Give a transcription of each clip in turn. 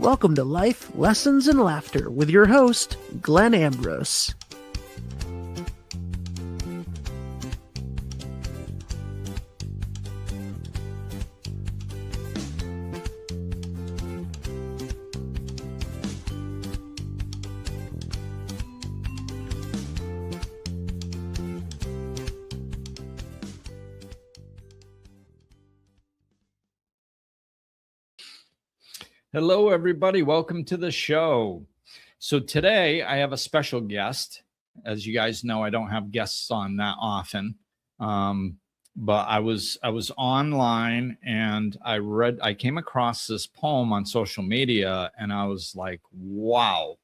Welcome to Life, Lessons, and Laughter with your host, Glenn Ambrose. Hello, everybody. Welcome to the show. So today I have a special guest. As you guys know, I don't have guests on that often. But I was online and I came across this poem on social media and I was like, wow,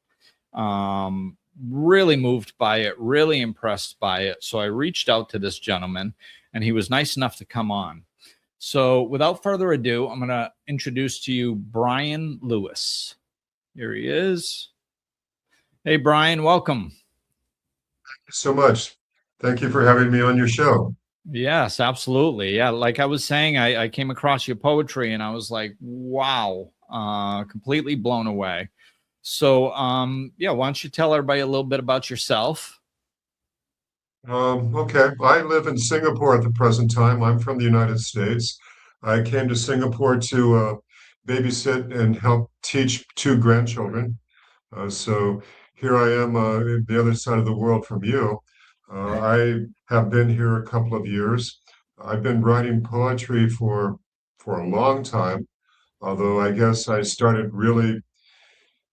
really moved by it, really impressed by it. So I reached out to this gentleman and he was nice enough to come on. So without further ado, I'm going to introduce to you Brian Lewis. Here he is. Hey, Brian, welcome. Thank you so much. Thank you for having me on your show. Yes, absolutely. Yeah, like I was saying, I came across your poetry and I was like, wow, completely blown away. So, yeah, why don't you tell everybody a little bit about yourself? Okay, I live in Singapore at the present time. I'm from the United States. I came to Singapore to babysit and help teach two grandchildren. So here I am, the other side of the world from you. I have been here a couple of years. I've been writing poetry for a long time, although I guess I started really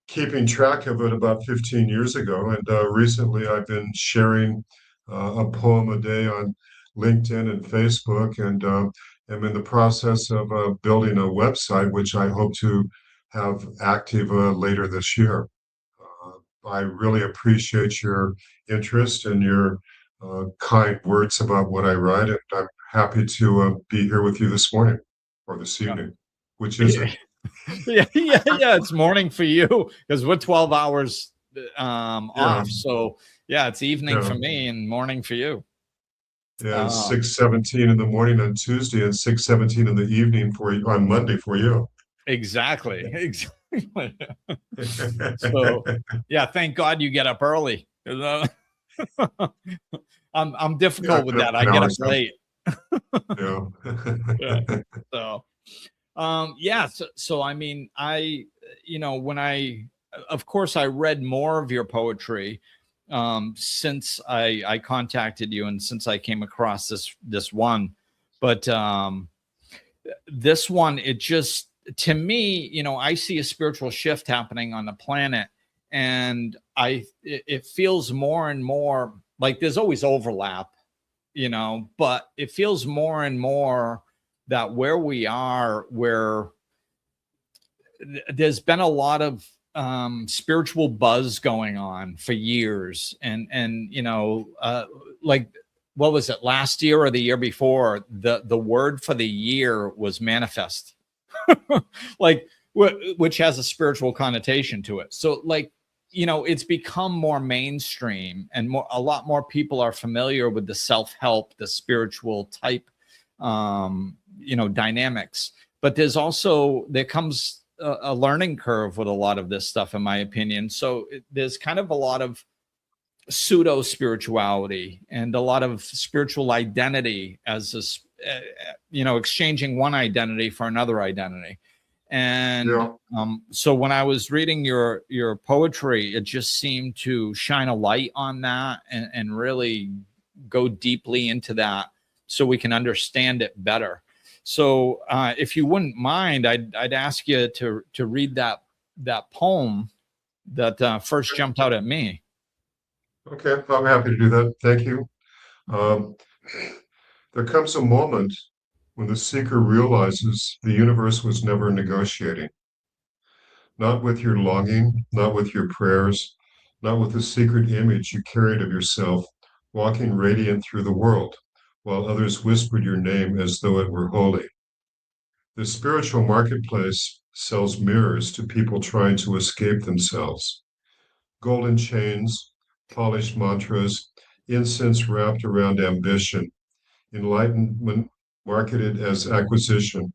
keeping track of it about 15 years ago. And recently I've been sharing a poem a day on LinkedIn and Facebook, and am in the process of building a website, which I hope to have active later this year. I really appreciate your interest and your kind words about what I write, and I'm happy to be here with you this morning or this evening, which is it? Yeah, it's morning for you because we're 12 hours off. So yeah, it's evening for me and morning for you. Yeah, it's 6:17 in the morning on Tuesday and 6:17 in the evening for you on Monday for you. Exactly. So yeah, thank God you get up early. I'm difficult with that. I get up late. Yeah. So yeah, so I mean, of course I read more of your poetry since I contacted you and since I came across this one, but this one, it just, to me, I see a spiritual shift happening on the planet, and it feels more and more like there's always overlap, but it feels more and more that where we are, where there's been a lot of spiritual buzz going on for years, and like, what was it, last year or the year before, the word for the year was manifest. Like, which has a spiritual connotation to it. So like, it's become more mainstream, and a lot more people are familiar with the self-help, the spiritual type dynamics. But there comes a learning curve with a lot of this stuff, in my opinion. So there's kind of a lot of pseudo spirituality and a lot of spiritual identity as this, exchanging one identity for another identity. And so when I was reading your poetry, it just seemed to shine a light on that and really go deeply into that so we can understand it better. So if you wouldn't mind, I'd ask you to read that poem that first jumped out at me. Okay, I'm happy to do that. Thank you. There comes a moment when the seeker realizes the universe was never negotiating. Not with your longing, not with your prayers, not with the secret image you carried of yourself, walking radiant through the world, while others whispered your name as though it were holy. The spiritual marketplace sells mirrors to people trying to escape themselves. Golden chains, polished mantras, incense wrapped around ambition, enlightenment marketed as acquisition.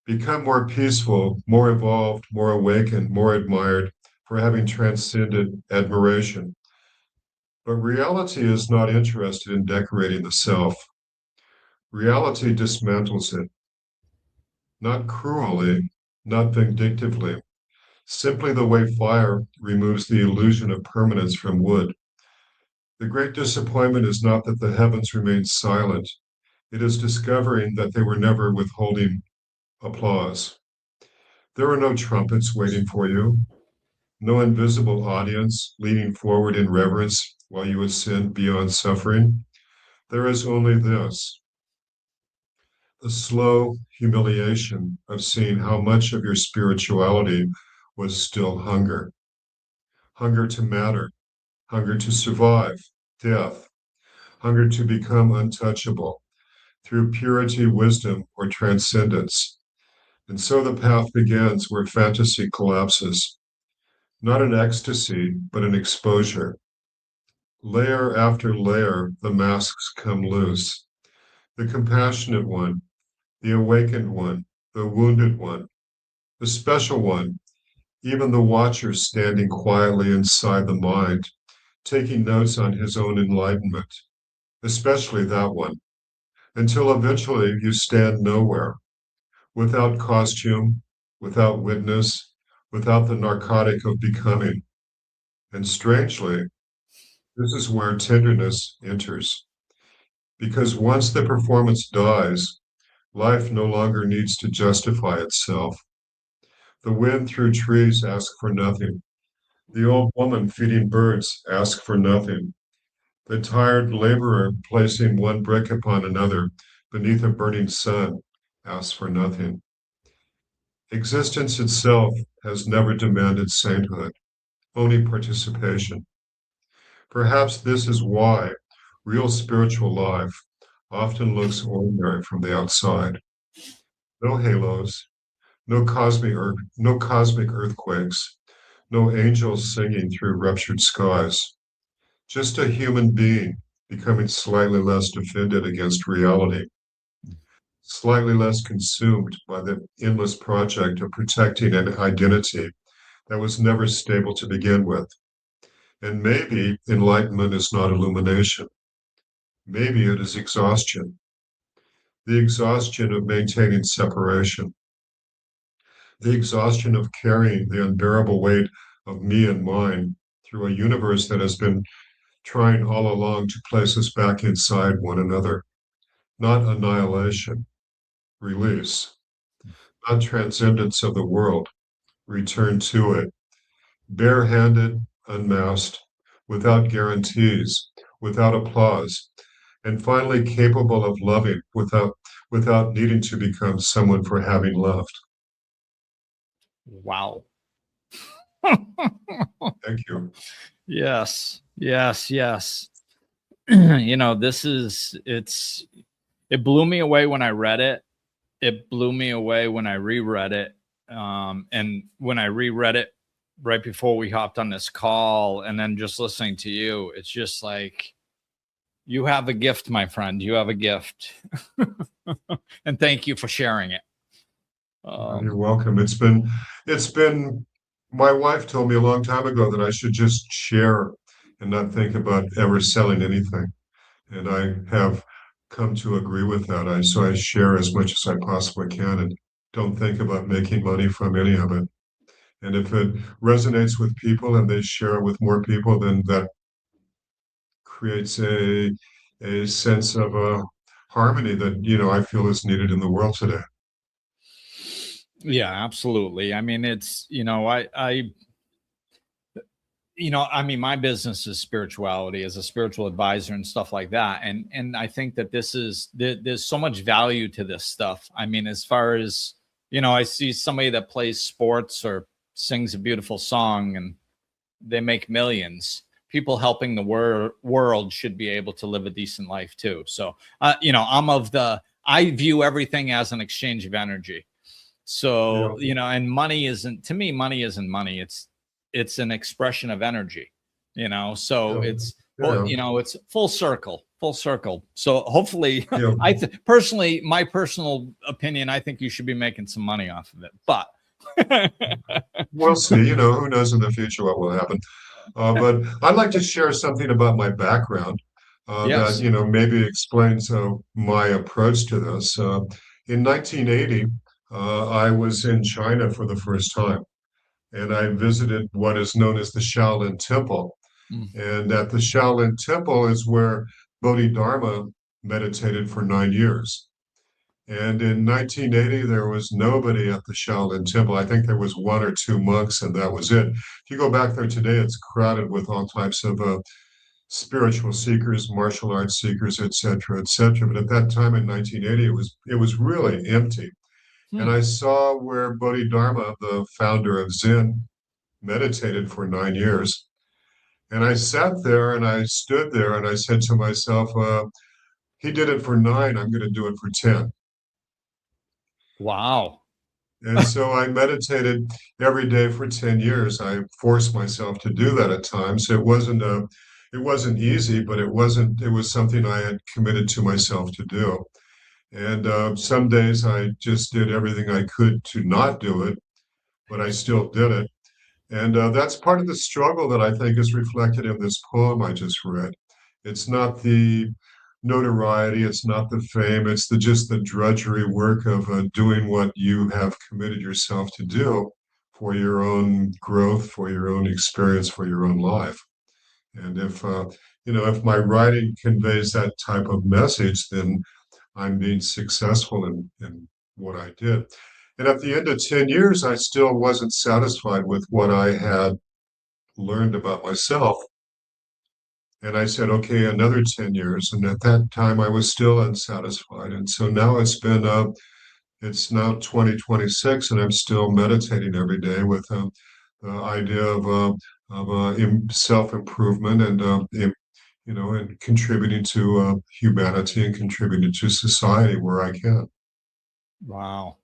become more peaceful, more evolved, more awakened, more admired for having transcended admiration. But reality is not interested in decorating the self. Reality dismantles it, not cruelly, not vindictively, simply the way fire removes the illusion of permanence from wood. The great disappointment is not that the heavens remain silent, it is discovering that they were never withholding applause. There are no trumpets waiting for you, no invisible audience leaning forward in reverence while you ascend beyond suffering. There is only this, the slow humiliation of seeing how much of your spirituality was still hunger. Hunger to matter, hunger to survive death, hunger to become untouchable through purity, wisdom, or transcendence. And so the path begins where fantasy collapses, not an ecstasy, but an exposure. Layer after layer, the masks come loose. The compassionate one, the awakened one, the wounded one, the special one, even the watcher standing quietly inside the mind, taking notes on his own enlightenment, especially that one, until eventually you stand nowhere, without costume, without witness, without the narcotic of becoming. And strangely, this is where tenderness enters. Because once the performance dies, life no longer needs to justify itself. The wind through trees asks for nothing. The old woman feeding birds asks for nothing. The tired laborer placing one brick upon another beneath a burning sun asks for nothing. Existence itself has never demanded sainthood, only participation. Perhaps this is why real spiritual life often looks ordinary from the outside. No halos, no cosmic earthquakes, no angels singing through ruptured skies. Just a human being becoming slightly less defended against reality, slightly less consumed by the endless project of protecting an identity that was never stable to begin with. And maybe enlightenment is not illumination. Maybe it is exhaustion, the exhaustion of maintaining separation, the exhaustion of carrying the unbearable weight of me and mine through a universe that has been trying all along to place us back inside one another. Not annihilation, release, not transcendence of the world, return to it, barehanded, unmasked, without guarantees, without applause, and finally capable of loving without needing to become someone for having loved. Wow. Thank you. Yes, yes, yes. You know, it blew me away when I read it. It blew me away when I reread it. And when I reread it right before we hopped on this call, and then just listening to you, it's just like, you have a gift, my friend. You have a gift. And thank you for sharing it. You're welcome. It's been, my wife told me a long time ago that I should just share and not think about ever selling anything. And I have come to agree with that. So I share as much as I possibly can and don't think about making money from any of it. And if it resonates with people and they share it with more people, then that creates a sense of harmony that, I feel is needed in the world today. Yeah, absolutely. I mean, it's, I mean, my business is spirituality as a spiritual advisor and stuff like that. And I think that there's so much value to this stuff. I mean, as far as, I see somebody that plays sports or sings a beautiful song and they make millions. People helping the world should be able to live a decent life too. So, I view everything as an exchange of energy. So, and money isn't money. It's an expression of energy, so it's, it's full circle. full circle. So hopefully, Yeah. personally, my personal opinion, I think you should be making some money off of it. But We'll see. You know, who knows in the future what will happen. But I'd like to share something about my background that, yes. you know, maybe explains my approach to this. In 1980, I was in China for the first time, and I visited what is known as the Shaolin Temple. Mm. And at the Shaolin Temple is where Bodhidharma meditated for 9 years. And in 1980, there was nobody at the Shaolin Temple. I think there was one or two monks, and that was it. If you go back there today, it's crowded with all types of spiritual seekers, martial arts seekers, et cetera, et cetera. But at that time in 1980, it was really empty. And Hmm. I saw where Bodhidharma, the founder of Zen, meditated for 9 years. And I sat there and I stood there and I said to myself, he did it for 9, I'm going to do it for 10. Wow. And so I meditated every day for 10 years. I forced myself to do that at times. It wasn't easy, but it was something I had committed to myself to do. And some days I just did everything I could to not do it, but I still did it. And that's part of the struggle that I think is reflected in this poem I just read. It's not the notoriety, it's not the fame, it's just the drudgery work of doing what you have committed yourself to do for your own growth, for your own experience, for your own life. And if my writing conveys that type of message, then I'm being successful in what I did. And at the end of 10 years, I still wasn't satisfied with what I had learned about myself. And I said, okay, another 10 years. And at that time, I was still unsatisfied. And so now it's now 2026, and I'm still meditating every day with the idea of self-improvement and, and contributing to humanity and contributing to society where I can. Wow.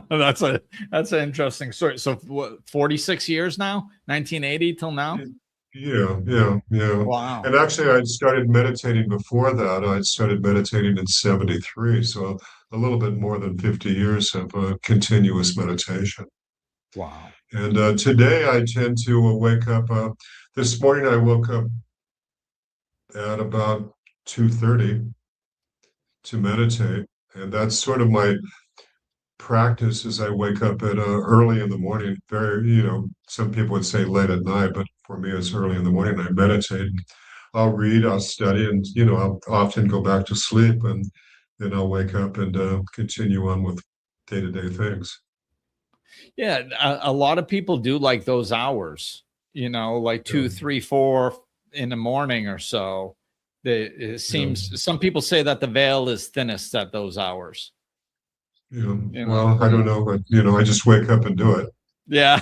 That's an interesting story. So what, 46 years now, 1980 till now? Yeah. Wow. And actually, I'd started meditating before that. I'd started meditating in 73. So a little bit more than 50 years of continuous meditation. Wow. And today I tend to wake up. This morning I woke up at about 2:30 to meditate. And that's sort of my practice as I wake up at early in the morning. Some people would say late at night, but for me, it's early in the morning. I meditate. I'll read, I'll study, and I'll often go back to sleep, and then I'll wake up and continue on with day-to-day things. Yeah, a lot of people do like those hours, like Yeah. 2, 3, 4 in the morning or so. It seems some people say that the veil is thinnest at those hours. Well, I don't know, but I just wake up and do it. Yeah.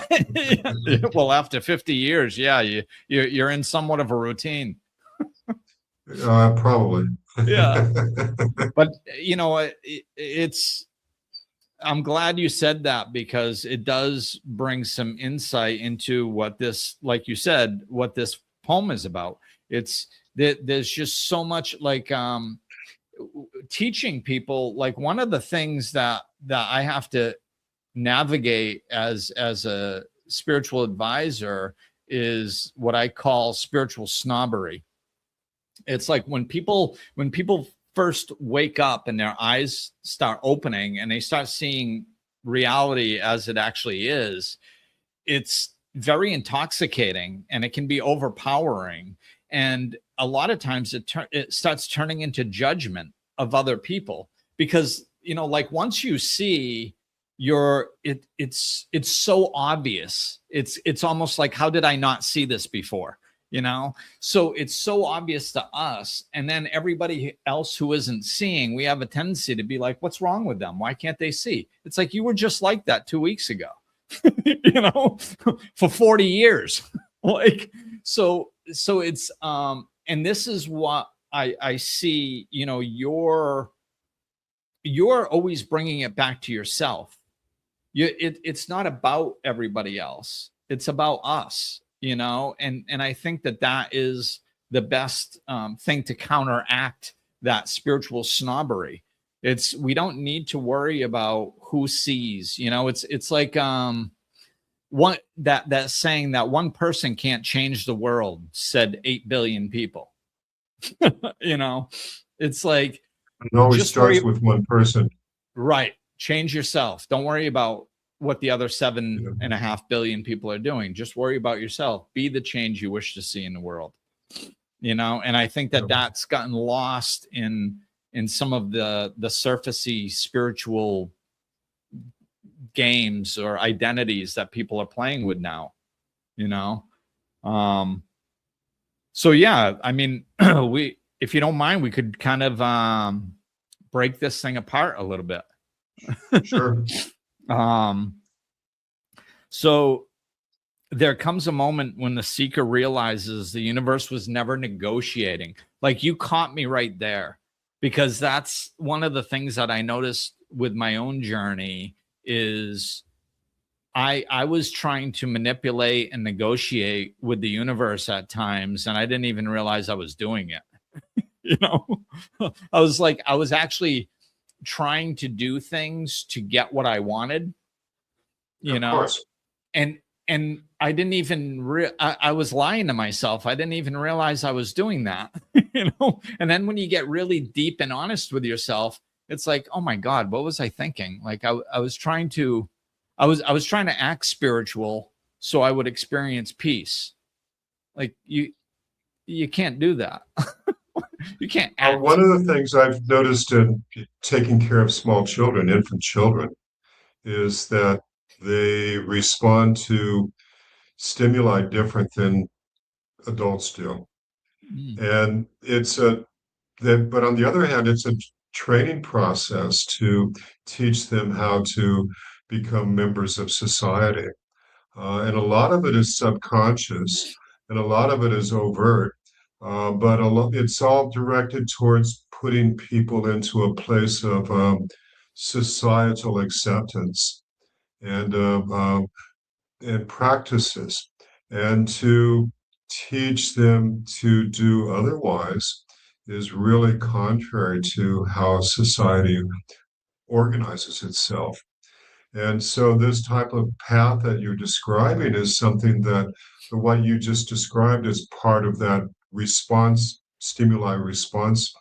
Well, after 50 years, yeah, you're in somewhat of a routine. Probably. Yeah. But I'm glad you said that, because it does bring some insight into what this, like you said, what this poem is about. It's that there's just so much like teaching people. Like, one of the things that I have to navigate as a spiritual advisor is what I call spiritual snobbery. It's like when people first wake up and their eyes start opening and they start seeing reality as it actually is, it's very intoxicating and it can be overpowering. And a lot of times it starts turning into judgment of other people, because, like, once you see it's so obvious. It's almost like, how did I not see this before? So it's so obvious to us, and then everybody else who isn't seeing, we have a tendency to be like, what's wrong with them? Why can't they see? It's like, you were just like that 2 weeks ago, for 40 years. Like, so it's and this is what I see, you're always bringing it back to yourself. It's not about everybody else, it's about us. And I think that is the best thing to counteract that spiritual snobbery. We don't need to worry about who sees, it's like that saying that one person can't change the world, said 8 billion people. It's like, It always just worry, starts with one person. right? Change yourself. Don't worry about what the other 7.5 billion people are doing. Just worry about yourself. Be the change you wish to see in the world. And I think that that's gotten lost in some of the surfacey spiritual games or identities that people are playing with now. So yeah, I mean, if you don't mind, we could kind of break this thing apart a little bit. Sure. So there comes a moment when the seeker realizes the universe was never negotiating. Like, you caught me right there, because that's one of the things that I noticed with my own journey is I was trying to manipulate and negotiate with the universe at times, and I didn't even realize I was doing it. I was actually trying to do things to get what I wanted, Of course. and I didn't even I was lying to myself. I didn't even realize I was doing that, and then when you get really deep and honest with yourself, it's like, oh my God, what was I thinking? Like, I was trying to act spiritual so I would experience peace. Like, you can't do that. You can't act. One of the things I've noticed in taking care of small children, infant children, is that they respond to stimuli different than adults do. And but on the other hand, it's a training process to teach them how to become members of society. And a lot of it is subconscious, and a lot of it is overt. But it's all directed towards putting people into a place of societal acceptance and practices, and to teach them to do otherwise is really contrary to how society organizes itself. And so this type of path that you're describing is something that what you just described is part of that stimuli response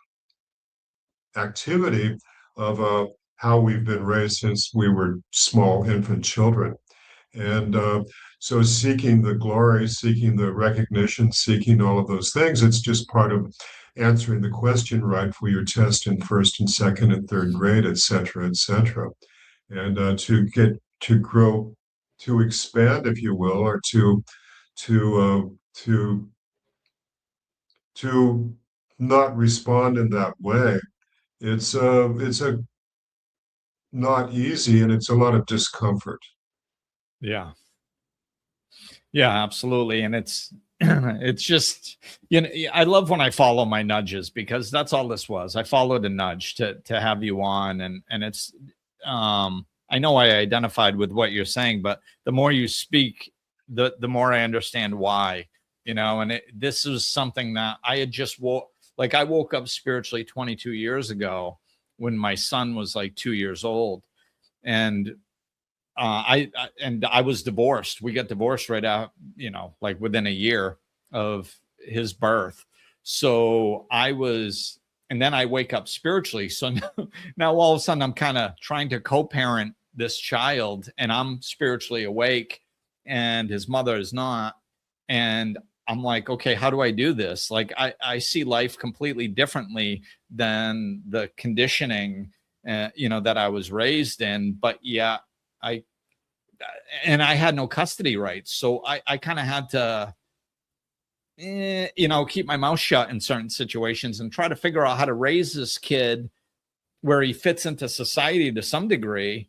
activity of how we've been raised since we were small infant children. And so seeking the glory, seeking the recognition, seeking all of those things, it's just part of answering the question right for your test in first and second and third grade, et cetera, et cetera. And to grow, to expand, if you will, or to not respond in that way. It's a not easy, and it's a lot of discomfort. Yeah. Yeah, absolutely. And it's just, I love when I follow my nudges, because that's all this was. I followed a nudge to have you on, and it's I know I identified with what you're saying, but the more you speak, the more I understand why, and this is something that I had just I woke up spiritually 22 years ago when my son was like 2 years old. And I was divorced. We got divorced right out, like within a year of his birth. So and then I wake up spiritually. So now all of a sudden I'm kind of trying to co-parent this child, and I'm spiritually awake and his mother is not. And I'm like, okay, how do I do this? Like, I see life completely differently than the conditioning, that I was raised in. But yeah, I had no custody rights. So I kind of had to, keep my mouth shut in certain situations and try to figure out how to raise this kid where he fits into society to some degree,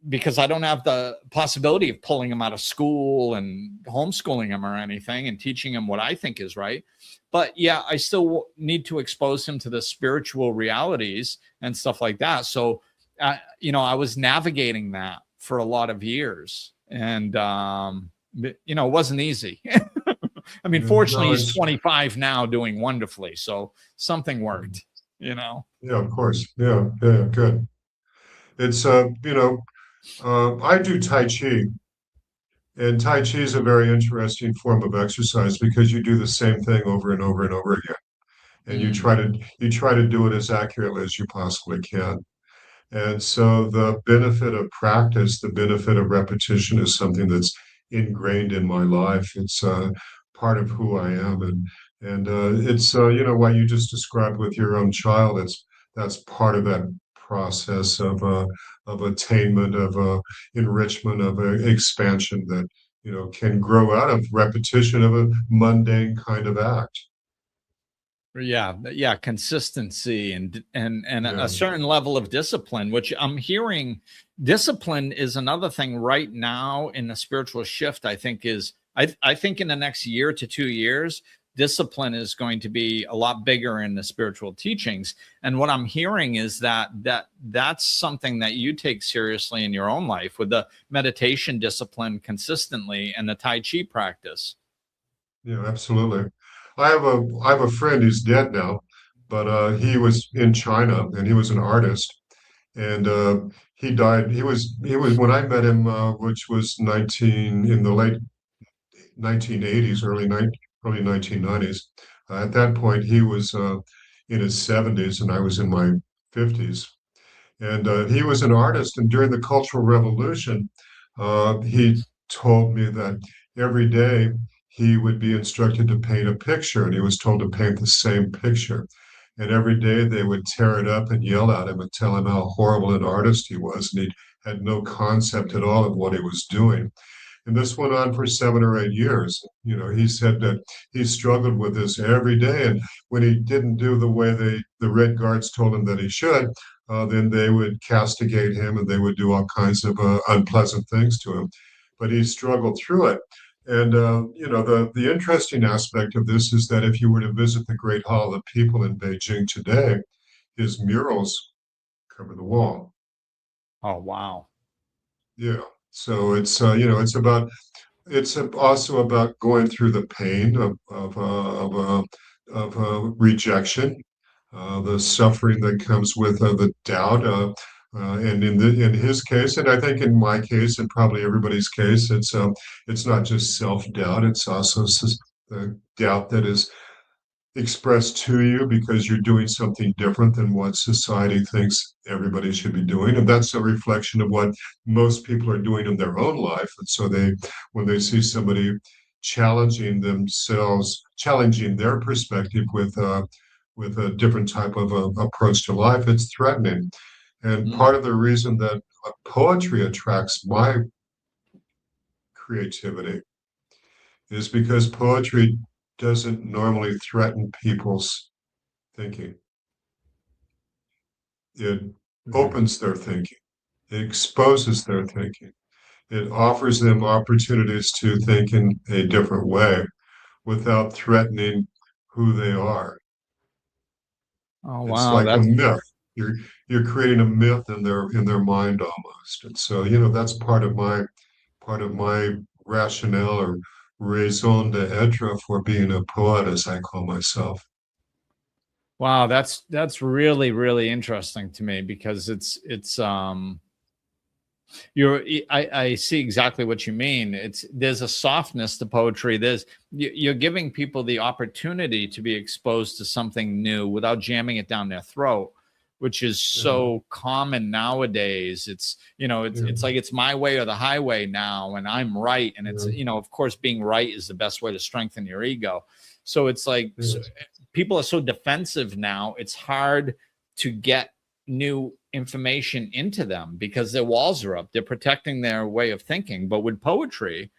because I don't have the possibility of pulling him out of school and homeschooling him or anything and teaching him what I think is right. But yeah, I still need to expose him to the spiritual realities and stuff like that. So, I was navigating that for a lot of years, and it wasn't easy. I mean, Yeah, fortunately, no, he's it's 25 now, doing wonderfully. So something worked, you know. yeah, of course. Yeah, yeah, good. It's I do Tai Chi, and Tai Chi is a very interesting form of exercise because you do the same thing over and over and over again, and Mm. you try to do it as accurately as you possibly can. And so the benefit of practice, the benefit of repetition is something that's ingrained in my life. It's part of who I am. And it's, what you just described with your own child, that's part of that process of attainment, of enrichment, of expansion that, can grow out of repetition of a mundane kind of act. Yeah, consistency and a Yeah. certain level of discipline, which I'm hearing discipline is another thing right now in the spiritual shift. I think in the next year to 2 years, discipline is going to be a lot bigger in the spiritual teachings. And what I'm hearing is that's something that you take seriously in your own life with the meditation discipline consistently and the Tai Chi practice. Yeah, absolutely. I have a friend who's dead now, but he was in China and he was an artist, and he died. He was when I met him, which was 19 in the late 1980s, early 1990s. At that point, he was in his 70s, and I was in my 50s. And he was an artist, and during the Cultural Revolution, he told me that every day he would be instructed to paint a picture, and he was told to paint the same picture. And every day they would tear it up and yell at him and tell him how horrible an artist he was, and he had no concept at all of what he was doing. And this went on for 7 or 8 years. He said that he struggled with this every day. And when he didn't do the way the Red Guards told him that he should, then they would castigate him and they would do all kinds of unpleasant things to him. But he struggled through it. And the interesting aspect of this is that if you were to visit the Great Hall of the People in Beijing today, his murals cover the wall. Oh, wow. Yeah. So it's also about going through the pain of rejection, the suffering that comes with the doubt, and in his case, and I think in my case, and probably everybody's case, it's not just self-doubt; it's also the doubt that is expressed to you because you're doing something different than what society thinks everybody should be doing. And that's a reflection of what most people are doing in their own life. And so when they see somebody challenging themselves, challenging their perspective with a different type of approach to life, it's threatening. And Mm. part of the reason that poetry attracts my creativity is because poetry doesn't normally threaten people's thinking. It Mhm. opens their thinking. It exposes their thinking. It offers them opportunities to think in a different way without threatening who they are. Oh, It's wow. like a That's myth. You're creating a myth in their mind almost. And so, that's part of my rationale or raison d'etre for being a poet, as I call myself. wow. That's really, really interesting to me because it's you're I see exactly what you mean. There's a softness to poetry. You're giving people the opportunity to be exposed to something new without jamming it down their throat, which is Yeah, so common nowadays. It's yeah, like it's my way or the highway now, and I'm right. And it's, yeah, of course, being right is the best way to strengthen your ego. So it's like yeah. people are so defensive now. It's hard to get new information into them because their walls are up. They're protecting their way of thinking. But with poetry,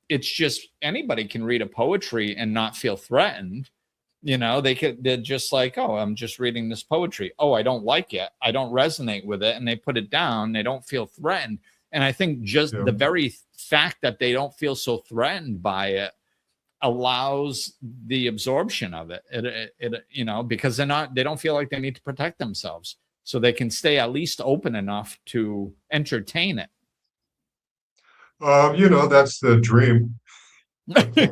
it's just anybody can read a poetry and not feel threatened. They're just like, oh, I'm just reading this poetry. Oh, I don't like it. I don't resonate with it. And they put it down. They don't feel threatened. And I think just Yeah. the very fact that they don't feel so threatened by it allows the absorption of it, because they don't feel like they need to protect themselves, so they can stay at least open enough to entertain it. That's the dream. Yeah.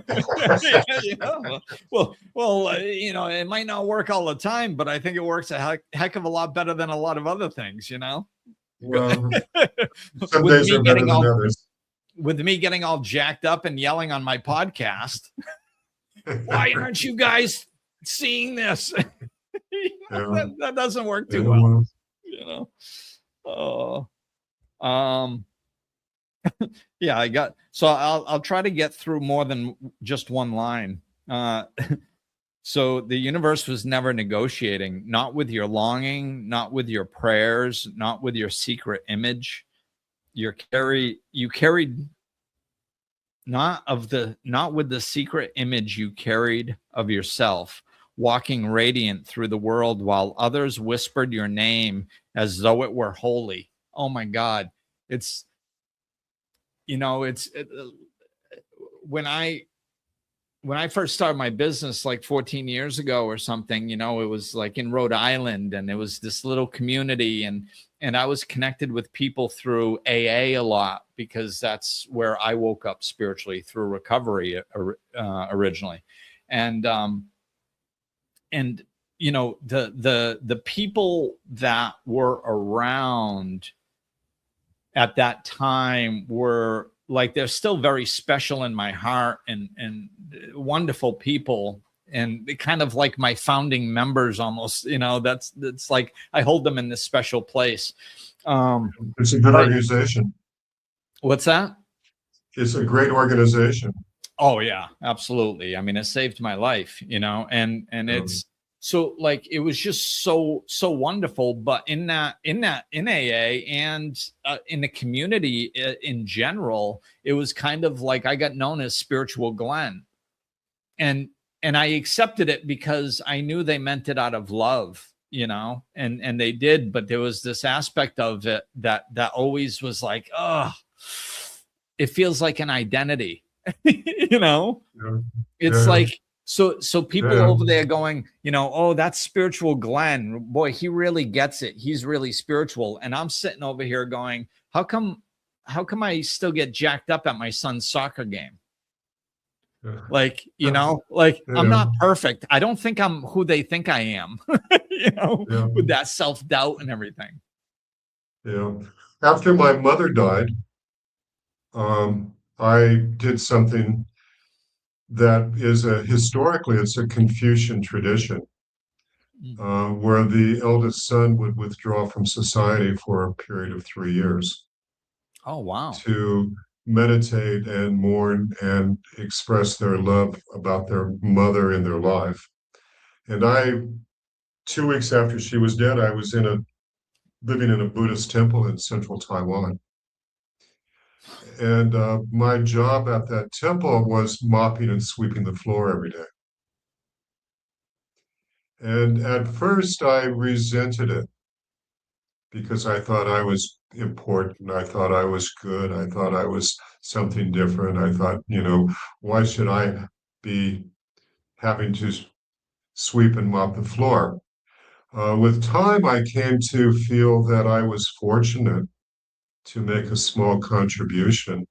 Well, it might not work all the time, but I think it works a heck of a lot better than a lot of other things, Well, some with days me are better getting than all others. with me getting all jacked up and yelling on my podcast. Why aren't you guys seeing this? Yeah, that doesn't work yeah, too well, well, you know. Oh, um, yeah, I'll try to get through more than just one line. So the universe was never negotiating, not with your longing, not with your prayers, not with your secret image. You carried not with the secret image you carried of yourself, walking radiant through the world while others whispered your name as though it were holy. Oh my God. It's, when I first started my business like 14 years ago or something, it was like in Rhode Island, and it was this little community, and I was connected with people through AA a lot, because that's where I woke up spiritually, through recovery originally. And the people that were around at that time were like, they're still very special in my heart, and wonderful people, and kind of like my founding members almost. That's like I hold them in this special place. it's a good organization. What's that? It's a great organization. Oh yeah, absolutely. I mean, it saved my life, and it's so, like, it was just so wonderful. But in AA, and in the community in general, it was kind of like I got known as Spiritual Glenn, and I accepted it because I knew they meant it out of love, and they did. But there was this aspect of it that always was like, oh, it feels like an identity. Yeah. It's Yeah. like, so people Yeah. over there going, oh, that's Spiritual Glenn. Boy, he really gets it. He's really spiritual. And I'm sitting over here going, how come I still get jacked up at my son's soccer game? Yeah. Like, Yeah. I'm not perfect. I don't think I'm who they think I am, Yeah. with that self-doubt and everything. Yeah. After my mother died, I did something that is historically, it's a Confucian tradition, where the eldest son would withdraw from society for a period of 3 years Oh, wow. to meditate and mourn and express their love about their mother in their life. And 2 weeks after she was dead, I was living in a Buddhist temple in central Taiwan. And my job at that temple was mopping and sweeping the floor every day. And at first, I resented it because I thought I was important. I thought I was good. I thought I was something different. I thought, why should I be having to sweep and mop the floor? With time, I came to feel that I was fortunate to make a small contribution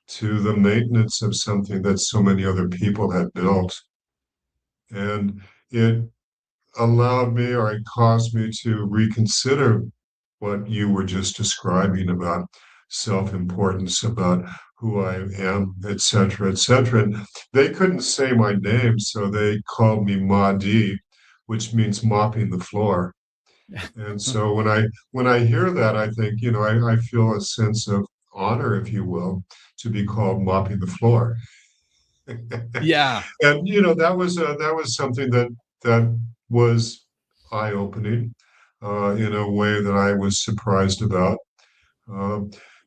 to the maintenance of something that so many other people had built. And it allowed me, or it caused me to reconsider what you were just describing about self-importance, about who I am, et cetera, et cetera. And they couldn't say my name, so they called me Mahdi, which means mopping the floor. And so when I hear that, I think, I feel a sense of honor, if you will, to be called mopping the floor. Yeah. And that was something that was eye-opening in a way that I was surprised about.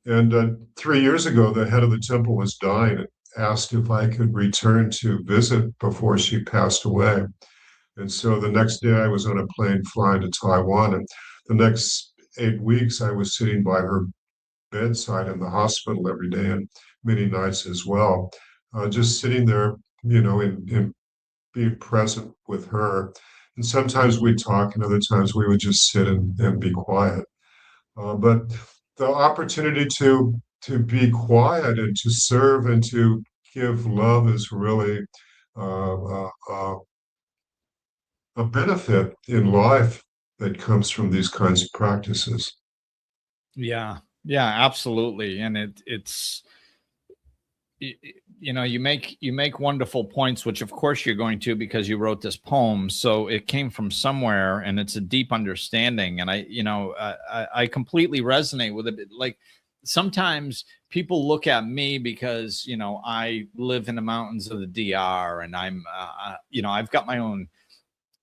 And 3 years ago, the head of the temple was dying and asked if I could return to visit before she passed away. And so the next day, I was on a plane flying to Taiwan, and the next 8 weeks, I was sitting by her bedside in the hospital every day, and many nights as well, just sitting there, in being present with her. And sometimes we'd talk, and other times we would just sit and be quiet. But the opportunity to be quiet and to serve and to give love is really a benefit in life that comes from these kinds of practices. Yeah. Yeah, absolutely. And it's you know, you make wonderful points, which of course you're going to, because you wrote this poem, so it came from somewhere, and it's a deep understanding. And I completely resonate with it. Like, sometimes people look at me because, I live in the mountains of the DR, and I've got my own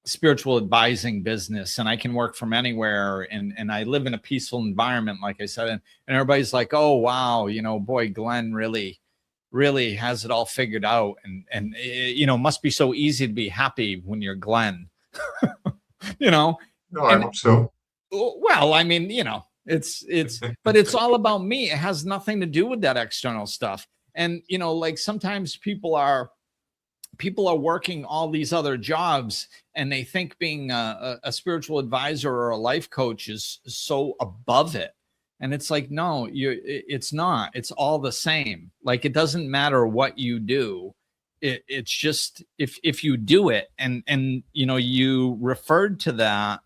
spiritual advising business, and I can work from anywhere, and I live in a peaceful environment, like I said. And everybody's like, oh wow, boy, Glenn really has it all figured out, and must be so easy to be happy when you're Glenn. you know No, I and hope so. well, I mean, it's but it's all about me. It has nothing to do with that external stuff. And like, sometimes people are working all these other jobs, and they think being a spiritual advisor or a life coach is so above it. And it's like, no, it's not. It's all the same. Like, it doesn't matter what you do. It's just, if you do it, and you referred to that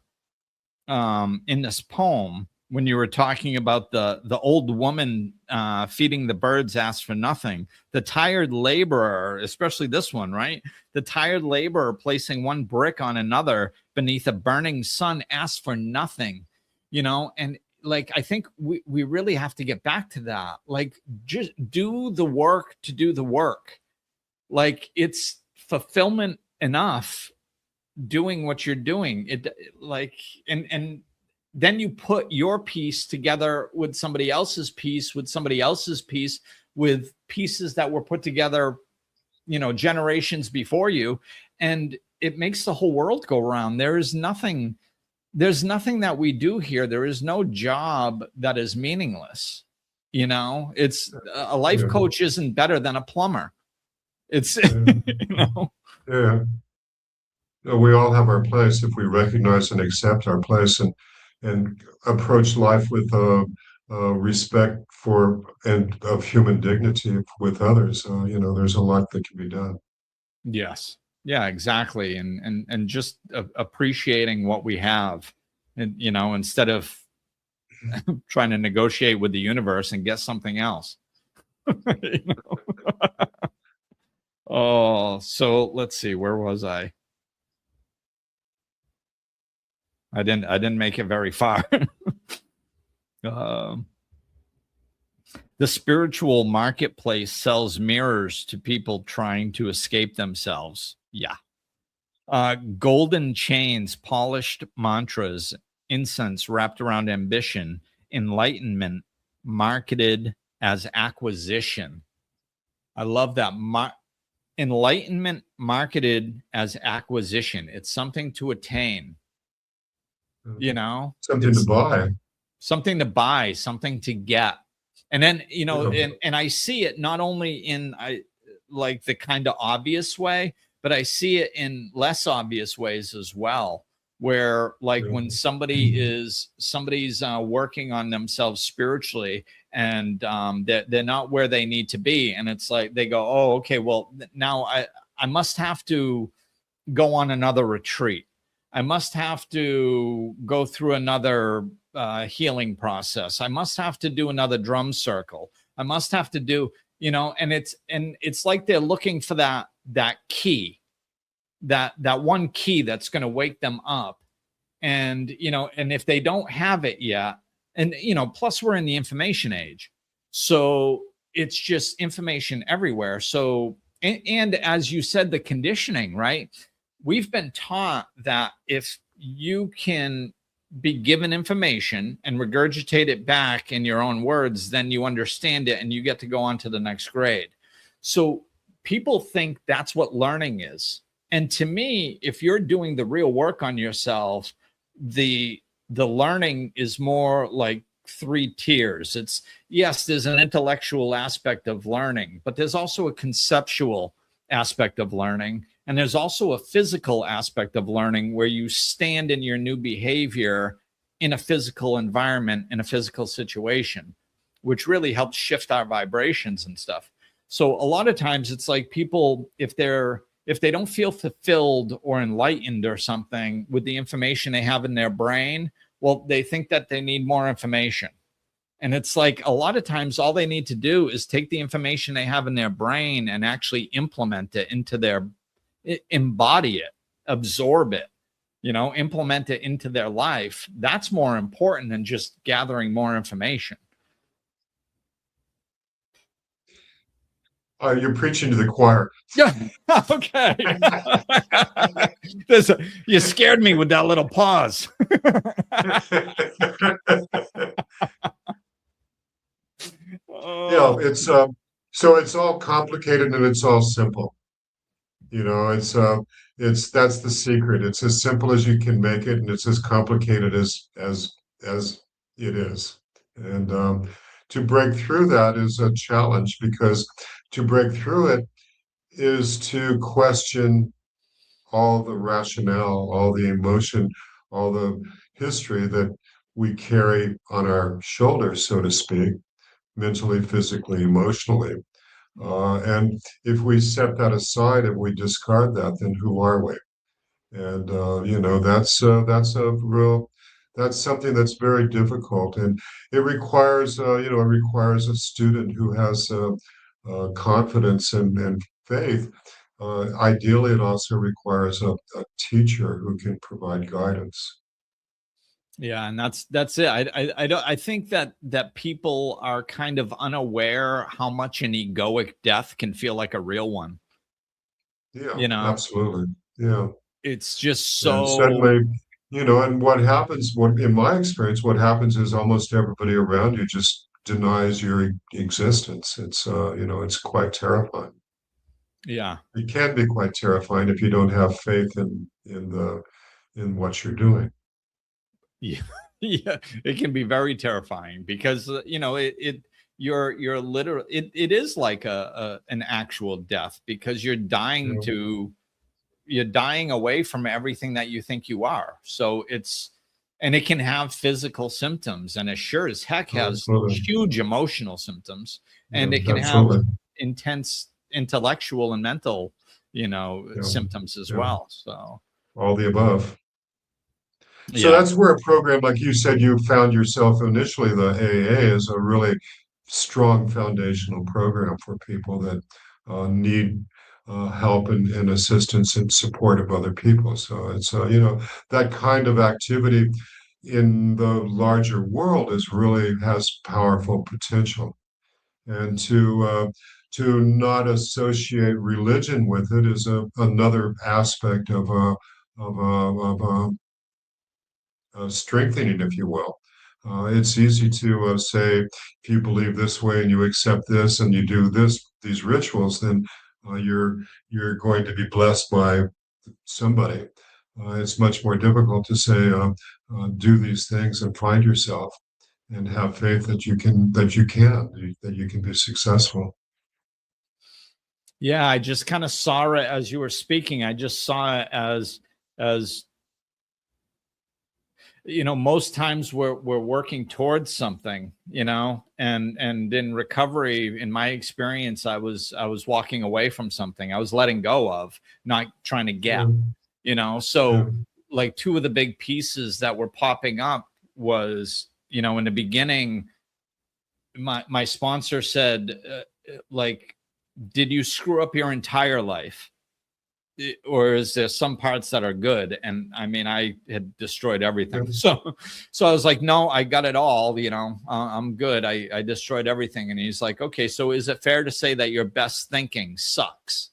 in this poem when you were talking about the old woman feeding the birds asked for nothing. The tired laborer, especially this one, right? The tired laborer placing one brick on another beneath a burning sun asked for nothing, and like, I think we really have to get back to that. Like, just do the work to do the work. Like, it's fulfillment enough doing what you're doing. And then you put your piece together with somebody else's piece, with pieces that were put together, generations before you, and it makes the whole world go around. There's nothing that we do here. There is no job that is meaningless. It's a life coach isn't better than a plumber. It's Yeah. We all have our place if we recognize and accept our place, and approach life with respect for and of human dignity with others. There's a lot that can be done. Yes. Yeah, exactly. And just appreciating what we have, and instead of trying to negotiate with the universe and get something else. You know? Oh, so let's see, where was I? I didn't make it very far. The spiritual marketplace sells mirrors to people trying to escape themselves. Yeah. Golden chains, polished mantras, incense wrapped around ambition, enlightenment marketed as acquisition. I love that. Enlightenment marketed as acquisition. It's something to attain. Something to buy. Something to buy, something to get. And then, and I see it not only in like the kind of obvious way, but I see it in less obvious ways as well, where like when somebody's working on themselves spiritually, and they're not where they need to be. And it's like, they go, oh, okay, well, now I must have to go on another retreat. I must have to go through another healing process. I must have to do another drum circle. I must have to do, and it's like they're looking for that key, that one key that's going to wake them up. And, and if they don't have it yet, and, plus we're in the information age. So it's just information everywhere. So, and as you said, the conditioning, right? We've been taught that if you can be given information and regurgitate it back in your own words, then you understand it and you get to go on to the next grade. So people think that's what learning is. And to me, if you're doing the real work on yourself, the learning is more like 3 tiers. It's, yes, there's an intellectual aspect of learning, but there's also a conceptual aspect of learning. And there's also a physical aspect of learning, where you stand in your new behavior in a physical environment, in a physical situation, which really helps shift our vibrations and stuff. So a lot of times it's like people, if they don't feel fulfilled or enlightened or something with the information they have in their brain, well, they think that they need more information. And it's like a lot of times all they need to do is take the information they have in their brain and actually implement it into their, embody it, absorb it, implement it into their life. That's more important than just gathering more information. You're preaching to the choir. Yeah. Okay. You scared me with that little pause. Yeah, it's so it's all complicated and it's all simple. It's that's the secret. It's as simple as you can make it, and it's as complicated as it is. And to break through that is a challenge, because to break through it is to question all the rationale, all the emotion, all the history that we carry on our shoulders, so to speak, mentally, physically, emotionally. And if we set that aside and we discard that, then who are we? And that's something that's very difficult, and it requires a student who has confidence and faith. Ideally, it also requires a teacher who can provide guidance. Yeah, and that's it. I think that people are kind of unaware how much an egoic death can feel like a real one. Yeah, You know, absolutely. Yeah. it's just And so. suddenly, and what happens, in my experience, what happens is almost everybody around you just denies your existence. It's quite terrifying. Yeah. It can be quite terrifying if you don't have faith in what you're doing. Yeah. Yeah, it can be very terrifying because you're literally, it is like an actual death, because Yeah, you're dying away from everything that you think you are. So and it can have physical symptoms, and it sure as heck has absolutely. huge emotional symptoms, and Yeah, it can have absolutely. intense intellectual and mental, Yeah, symptoms as yeah. well. So All the above. So yeah. that's where a program like you said you found yourself initially. The AA is a really strong foundational program for people that need help and assistance and support of other people. So it's that kind of activity in the larger world is really has powerful potential. And to not associate religion with it is another aspect of strengthening, if you will. It's easy to say, if you believe this way and you accept this and you do these rituals, then you're going to be blessed by somebody. It's much more difficult to say, do these things and find yourself and have faith that you can be successful. Yeah, I just kind of saw it as you were speaking. I just saw it as most times we're working towards something, and in recovery, in my experience, I was walking away from something. I was letting go of, not trying to get, Yeah, yeah, so like two of the big pieces that were popping up was, in the beginning, my sponsor said, like, did you screw up your entire life? Or is there some parts that are good? And I mean, I had destroyed everything. yeah. So I was like, no, I got it all, I'm good. I destroyed everything. And he's like, okay, so is it fair to say that your best thinking sucks?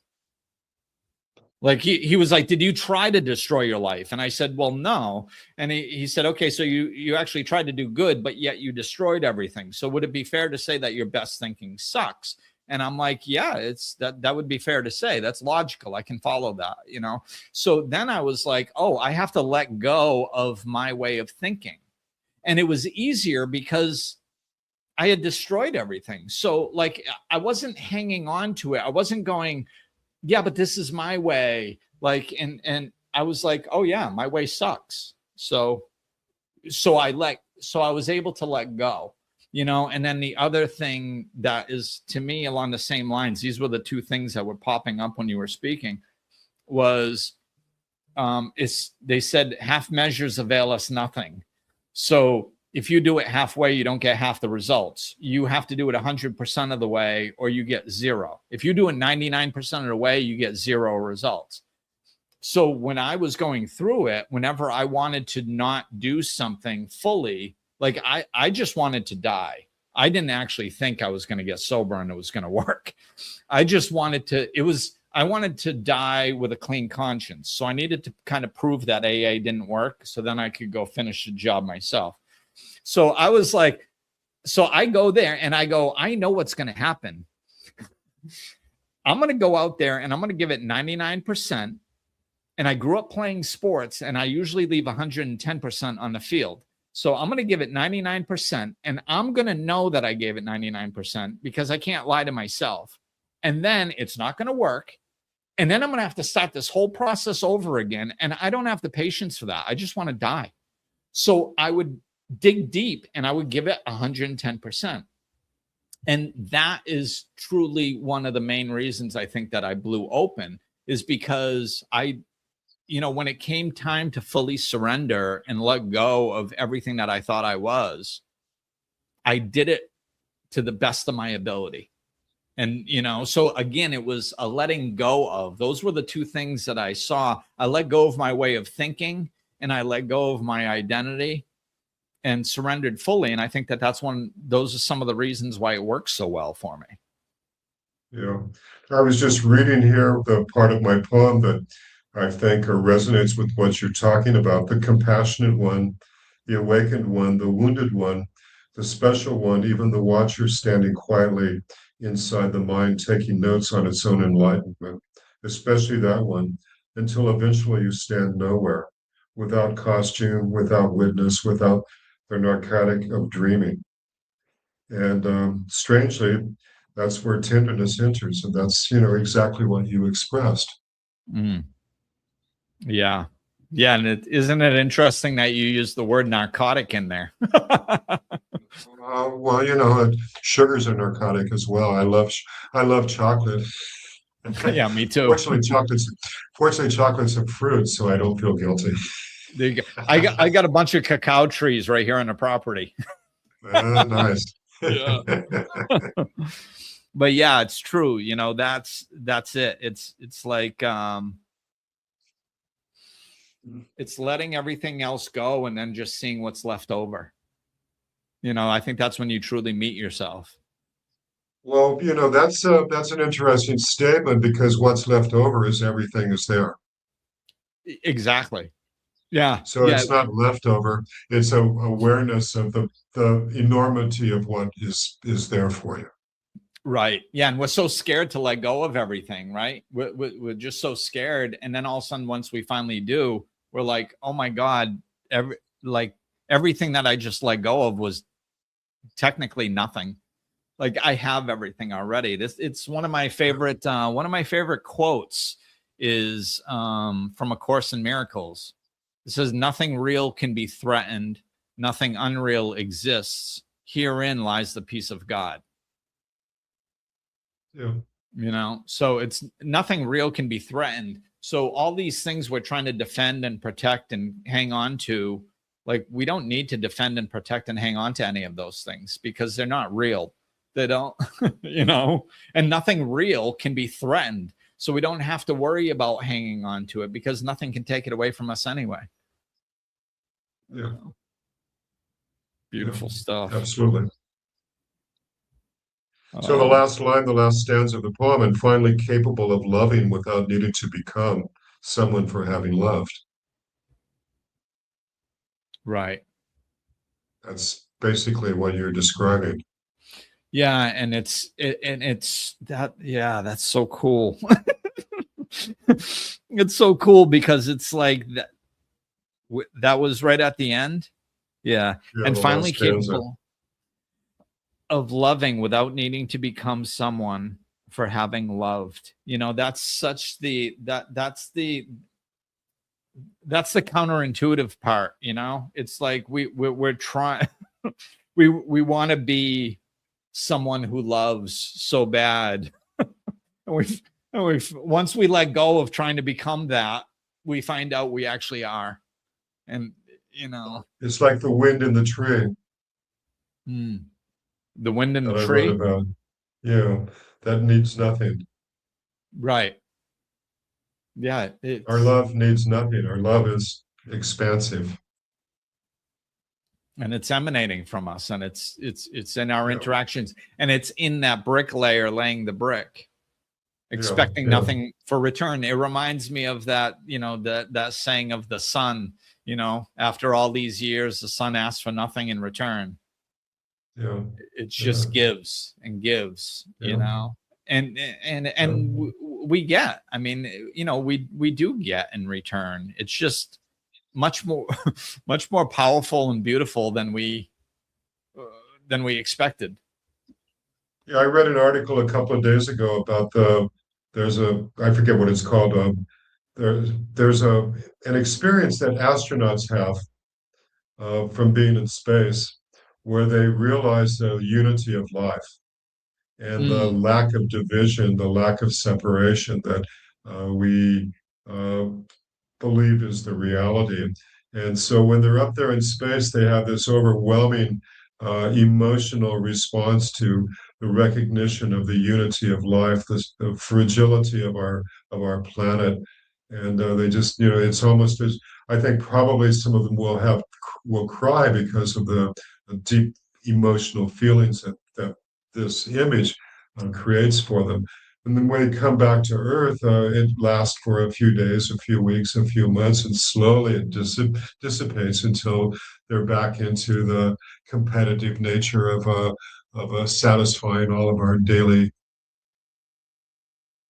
Like he was like, did you try to destroy your life? And I said, well, no. And he said, okay, so you actually tried to do good, but yet you destroyed everything. So would it be fair to say that your best thinking sucks? And I'm like, yeah, it's that would be fair to say. That's logical. I can follow that. So then I was like, oh, I have to let go of my way of thinking. And it was easier because I had destroyed everything. So like I wasn't hanging on to it. I wasn't going, yeah, but this is my way. Like, and I was like, oh yeah, my way sucks. So I was able to let go. And then the other thing that is to me along the same lines, these were the two things that were popping up when you were speaking, was they said half measures avail us nothing. So if you do it halfway, you don't get half the results. You have to do it 100% of the way or you get zero. If you do it 99% of the way, you get zero results. So when I was going through it, whenever I wanted to not do something fully, like I just wanted to die. I didn't actually think I was going to get sober and it was going to work. I just wanted I wanted to die with a clean conscience. So I needed to kind of prove that AA didn't work. So then I could go finish the job myself. So I was like, so I go there and I go, I know what's going to happen. I'm going to go out there and I'm going to give it 99%. And I grew up playing sports and I usually leave 110% on the field. So I'm going to give it 99% and I'm going to know that I gave it 99% because I can't lie to myself. And then it's not going to work. And then I'm going to have to start this whole process over again. And I don't have the patience for that. I just want to die. So I would dig deep and I would give it 110%. And that is truly one of the main reasons I think that I blew open, is because when it came time to fully surrender and let go of everything that I thought I was, I did it to the best of my ability. And, so again, it was a letting go of. Those were the two things that I saw. I let go of my way of thinking and I let go of my identity and surrendered fully. And I think that those are some of the reasons why it works so well for me. Yeah. I was just reading here the part of my poem that I think resonates with what you're talking about: the compassionate one, the awakened one, the wounded one, the special one, even the watcher standing quietly inside the mind, taking notes on its own enlightenment, especially that one, until eventually you stand nowhere, without costume, without witness, without the narcotic of dreaming. And strangely, that's where tenderness enters, and that's exactly what you expressed. Mm. Yeah. Yeah. And isn't it interesting that you use the word narcotic in there? Well, sugar's a narcotic as well. I love chocolate. Yeah, me too. Fortunately, chocolate's a fruit, so I don't feel guilty. There you go. I got a bunch of cacao trees right here on the property. Nice. Yeah. But yeah, it's true. That's it. It's like it's letting everything else go and then just seeing what's left over. I think that's when you truly meet yourself. Well, that's an interesting statement, because what's left over is everything is there. Exactly. Yeah. So Yeah. it's not leftover. It's a awareness of the enormity of what is there for you. Right. Yeah. And we're so scared to let go of everything, right? We're just so scared. And then all of a sudden, once we finally do, we're like, oh my God, everything that I just let go of was technically nothing. Like I have everything already. It's one of my favorite quotes is from A Course in Miracles. It says, nothing real can be threatened. Nothing unreal exists. Herein lies the peace of God. Yeah. So it's nothing real can be threatened. So all these things we're trying to defend and protect and hang on to, like we don't need to defend and protect and hang on to any of those things because they're not real. They don't, and nothing real can be threatened. So we don't have to worry about hanging on to it because nothing can take it away from us anyway. Yeah. Beautiful stuff. Absolutely. So the last line, the last stanza of the poem: and finally capable of loving without needing to become someone for having loved. Right. That's basically what you're describing. Yeah, and it's that. Yeah, that's so cool. It's so cool because it's like that. That was right at the end. Yeah, and finally capable of loving without needing to become someone for having loved. That's that's the counterintuitive part. It's like we're trying we want to be someone who loves so bad. And we've once we let go of trying to become that, we find out we actually are. And It's like the wind in the tree the wind in the that I wrote tree. about. That needs nothing. Right. Yeah. Our love needs nothing. Our love is expansive. And it's emanating from us, and it's in our Yeah. interactions, and it's in that bricklayer laying the brick, expecting Yeah. nothing for return. It reminds me of that, that saying of the sun, after all these years, the sun asks for nothing in return. Yeah. It just gives and gives, Yeah. and we get, I mean, we do get in return. It's just much more much more powerful and beautiful than we expected. Yeah, I read an article a couple of days ago about I forget what it's called. There's an experience that astronauts have from being in space, where they realize the unity of life and the lack of division, the lack of separation that we uh, believe is the reality. And so when they're up there in space, they have this overwhelming emotional response to the recognition of the unity of life, the fragility of our planet. And they just, it's almost as I think probably some of them will cry because of the deep emotional feelings that this image creates for them. And then when they come back to Earth, it lasts for a few days, a few weeks, a few months, and slowly it dissipates until they're back into the competitive nature of satisfying all of our daily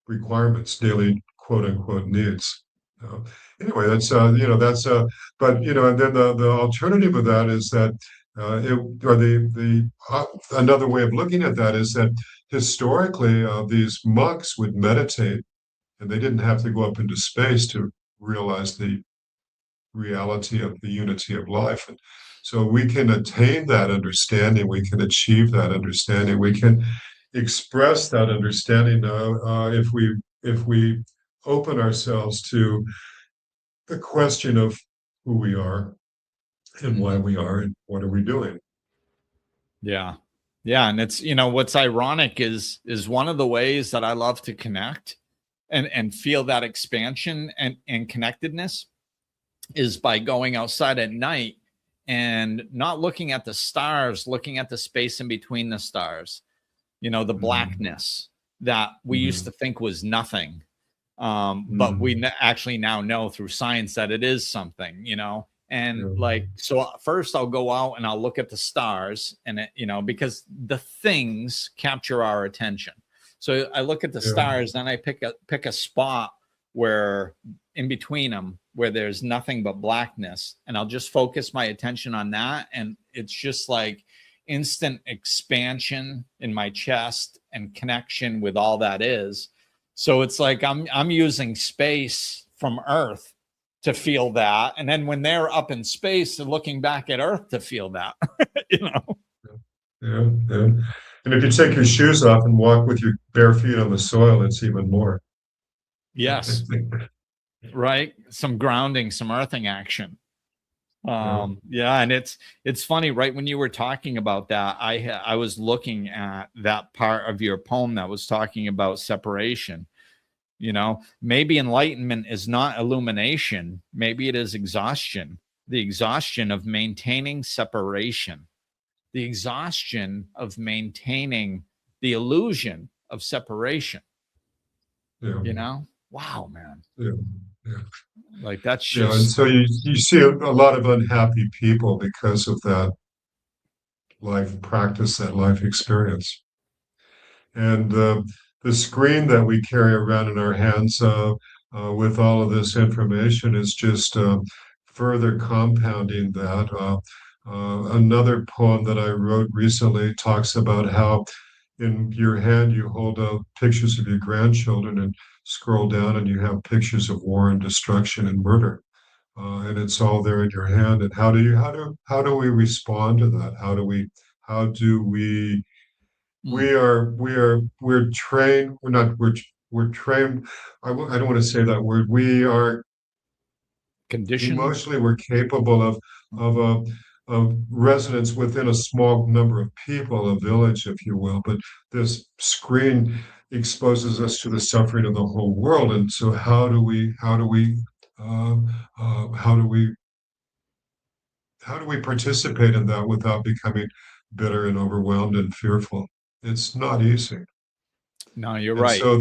requirements, daily quote unquote needs. Uh, anyway, but and then the alternative of that is that another way of looking at that is that historically these monks would meditate, and they didn't have to go up into space to realize the reality of the unity of life. And so we can attain that understanding, we can achieve that understanding, we can express that understanding if we open ourselves to the question of who we are and why we are and what are we doing. Yeah. And it's, what's ironic is one of the ways that I love to connect and feel that expansion and connectedness is by going outside at night and not looking at the stars, looking at the space in between the stars, the blackness that we used to think was nothing. But we actually now know through science that it is something, and so first I'll go out and I'll look at the stars, and because the things capture our attention. So I look at the stars, then I pick a spot where in between them where there's nothing but blackness, and I'll just focus my attention on that, and it's just like instant expansion in my chest and connection with all that is. So it's like I'm using space from Earth to feel that, and then when they're up in space, they're looking back at Earth to feel that. Yeah. And if you take your shoes off and walk with your bare feet on the soil, it's even more. Yes. Right. Some grounding, some earthing action. And it's funny, right when you were talking about that, I was looking at that part of your poem that was talking about separation. Maybe enlightenment is not illumination, maybe it is exhaustion, the exhaustion of maintaining separation, the exhaustion of maintaining the illusion of separation. Wow, man. Like that's just and so you see a lot of unhappy people because of that life practice, that life experience. And the screen that we carry around in our hands with all of this information is just further compounding that. Another poem that I wrote recently talks about how in your hand you hold pictures of your grandchildren and scroll down and you have pictures of war and destruction and murder. And it's all there in your hand. And how do we respond to that? How How do we're trained, we're trained. I don't want to say that word. We are Conditioned. emotionally, we're capable of resonance within a small number of people, a village, if you will. But this screen exposes us to the suffering of the whole world. And so, um, how do we participate in that without becoming bitter and overwhelmed and fearful? It's not easy. No, you're And right. so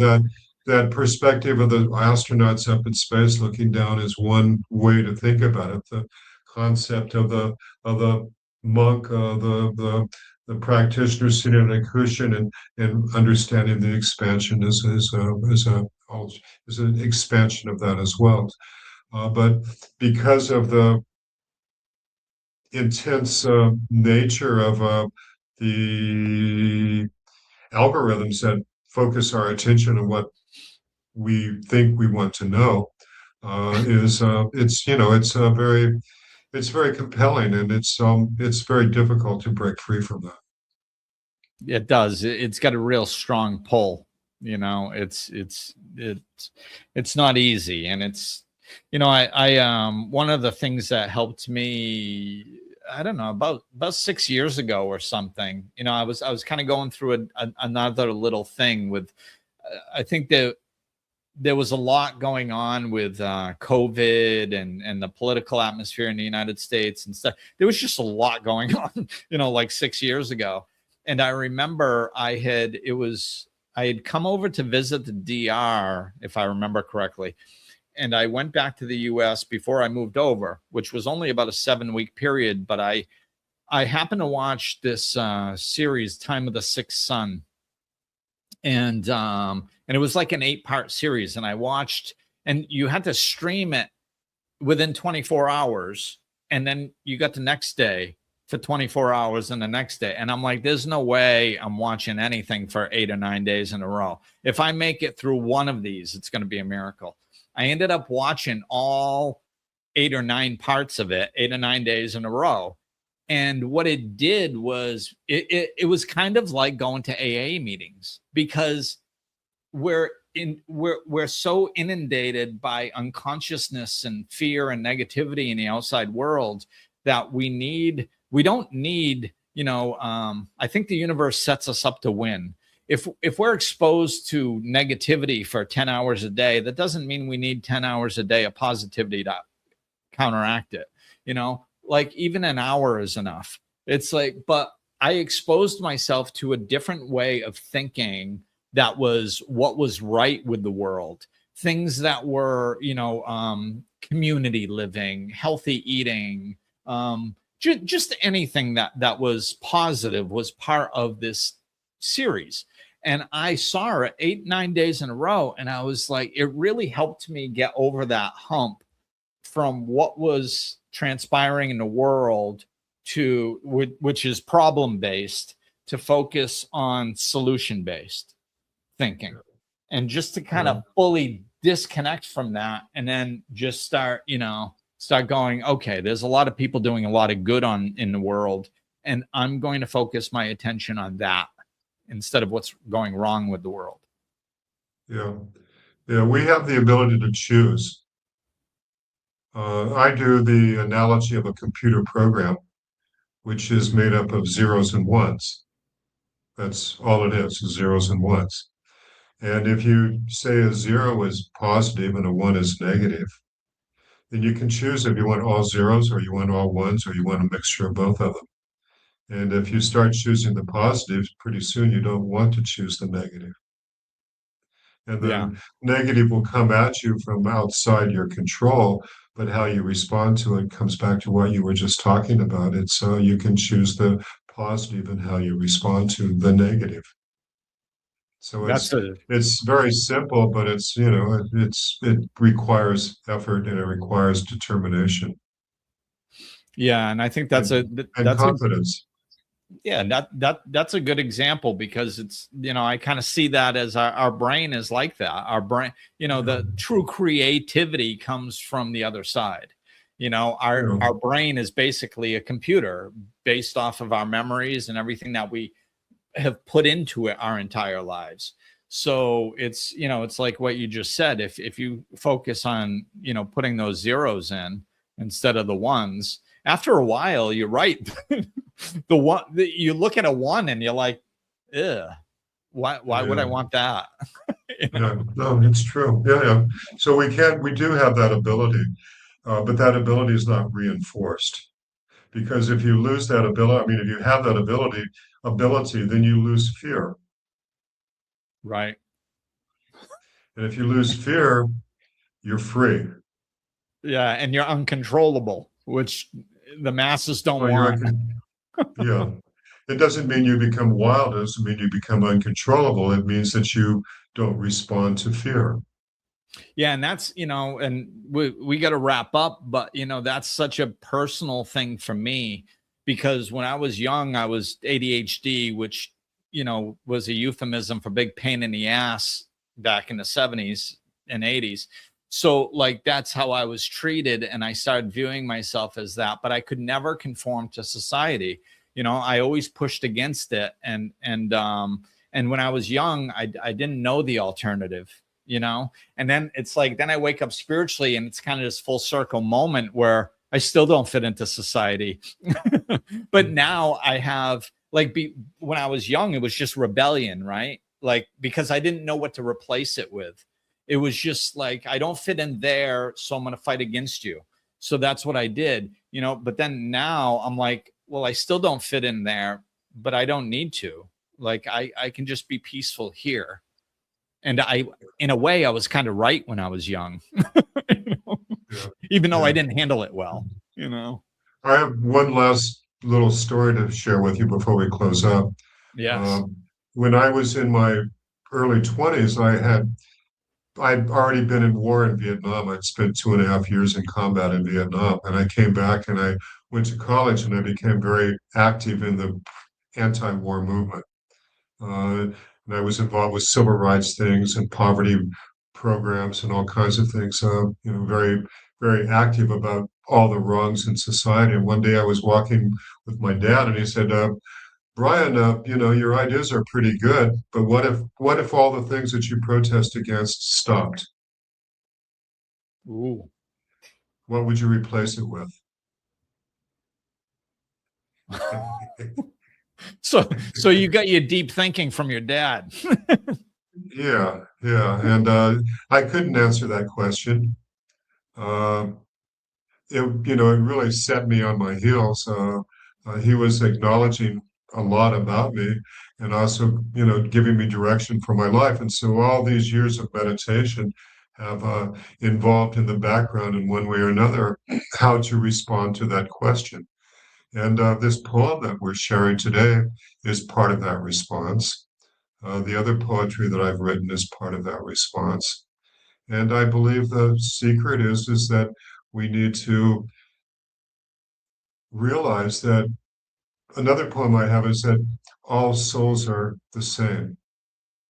that perspective of the astronauts up in space looking down is one way to think about it. The concept of the monk, the practitioner sitting on a cushion and understanding the expansion is an expansion of that as well. But because of the intense nature of the algorithms that focus our attention on what we think we want to know, is it's very compelling, and it's very difficult to break free from that. It does. It's got a real strong pull. It's not easy, and I one of the things that helped me, I don't know, about 6 years ago or something. I was kind of going through another little thing with. I think that there was a lot going on with COVID and the political atmosphere in the United States and stuff. There was just a lot going on, like 6 years ago. And I remember I had come over to visit the DR, if I remember correctly. And I went back to the US before I moved over, which was only about a 7-week period. But I happened to watch this series, Time of the Sixth Sun. And it was like an 8-part series. And I watched, and you had to stream it within 24 hours. And then you got the next day for 24 hours and the next day. And I'm like, there's no way I'm watching anything for 8 or 9 days in a row. If I make it through one of these, it's going to be a miracle. I ended up watching all 8 or 9 parts of it, 8 or 9 days in a row. And what it did was it was kind of like going to AA meetings, because we're so inundated by unconsciousness and fear and negativity in the outside world that we don't need, I think the universe sets us up to win. If we're exposed to negativity for 10 hours a day, that doesn't mean we need 10 hours a day of positivity to counteract it. Like even an hour is enough. It's like, but I exposed myself to a different way of thinking that was what was right with the world. Things that were, community living, healthy eating, just anything that was positive was part of this series. And I saw it 8, 9 days in a row. And I was like, it really helped me get over that hump from what was transpiring in the world to which is problem based, to focus on solution based thinking, and just to kind of fully disconnect from that, and then just start going, okay, there's a lot of people doing a lot of good in the world, and I'm going to focus my attention on that instead of what's going wrong with the world. Yeah, we have the ability to choose. I do the analogy of a computer program, which is made up of zeros and ones. That's all it is zeros and ones. And if you say a 0 is positive and a 1 is negative, then you can choose if you want all zeros or you want all ones or you want a mixture of both of them. And if you start choosing the positives, pretty soon you don't want to choose the negative. And then negative will come at you from outside your control, but how you respond to it comes back to what you were just talking about. It's you can choose the positive and how you respond to the negative. So it's very simple, but it requires effort and it requires determination. Yeah, and I think that's confidence. That's a good example, because it's, I kind of see that as our brain is like that. Our brain, the true creativity comes from the other side. You know, our Yeah. our brain is basically a computer based off of our memories and everything that we have put into it our entire lives. So it's, you know, it's like what you just said. If you focus on, you know, putting those zeros in instead of the ones, after a while, you're right. You look at a one and you're like, ugh, why would I Yeah. want that? You know? Yeah. No, it's true. Yeah, yeah. So we do have that ability, but that ability is not reinforced. Because if you lose that ability, I mean, if you have that ability, then you lose fear. Right. And if you lose fear, you're free. Yeah. And you're uncontrollable, which the masses don't Well, want. yeah. It doesn't mean you become wild. It doesn't mean you become uncontrollable. It means that you don't respond to fear. Yeah, and that's, you know, and we got to wrap up, but you know, that's such a personal thing for me because when I was young, I was ADHD, which, you know, was a euphemism for big pain in the ass back in the 70s and 80s. So like that's how I was treated and I started viewing myself as that, but I could never conform to society. You know, I always pushed against it and when I was young, I didn't know the alternative, you know. And then it's like, then I wake up spiritually and it's kind of this full circle moment where I still don't fit into society. But now I have when I was young, it was just rebellion, right? Like, because I didn't know what to replace it with. It was just like, I don't fit in there, so I'm going to fight against you. So that's what I did, you know. But then now I'm like, well, I still don't fit in there, but I don't need to. Like, I can just be peaceful here. And in a way, I was kind of right when I was young, you know? Yeah. Even though I Yeah. didn't handle it well, you know? I have one last little story to share with you before we close up. Yes. Um, when I was in my early 20s, I'd already been in war in Vietnam. I'd spent 2.5 years in combat in Vietnam, and I came back and I went to college and I became very active in the anti-war movement. And I was involved with civil rights things and poverty programs and all kinds of things. Very, very active about all the wrongs in society. And one day I was walking with my dad, and he said, "Brian, your ideas are pretty good, but what if all the things that you protest against stopped? Ooh. What would you replace it with?" So you got your deep thinking from your dad. Yeah, yeah, and I couldn't answer that question. Uh, it really set me on my heels. He was acknowledging a lot about me and also, giving me direction for my life. And so all these years of meditation have involved in the background in one way or another how to respond to that question. And this poem that we're sharing today is part of that response. The other poetry that I've written is part of that response. And I believe the secret is that we need to realize that another poem I have is that all souls are the same.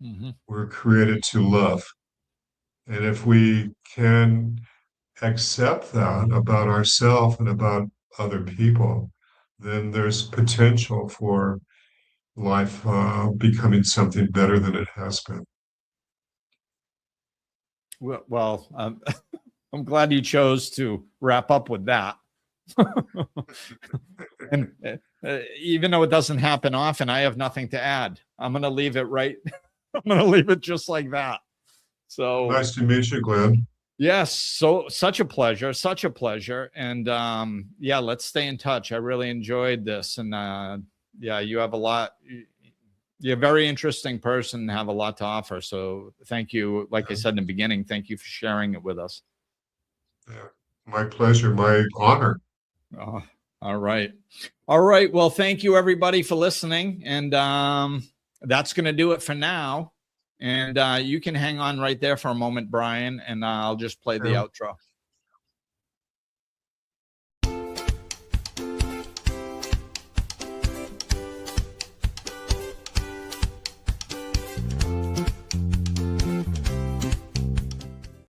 Mhm. We're created to love. And if we can accept that about ourselves and about other people, then there's potential for life becoming something better than it has been. Well, I'm glad you chose to wrap up with that. And even though it doesn't happen often, I have nothing to add. I'm going to leave it right. I'm going to leave it just like that. So Nice to meet you, Glenn. yes, so such a pleasure, such a pleasure. And yeah, let's stay in touch. I really enjoyed this. And yeah, you have a lot. You're a very interesting person and have a lot to offer. So thank you. Like I said in the beginning, thank you for sharing it with us. Yeah, my pleasure, my honor. Oh, all right. All right. Well, thank you everybody for listening. And that's going to do it for now. And you can hang on right there for a moment, Brian, and I'll just play the Yeah. outro.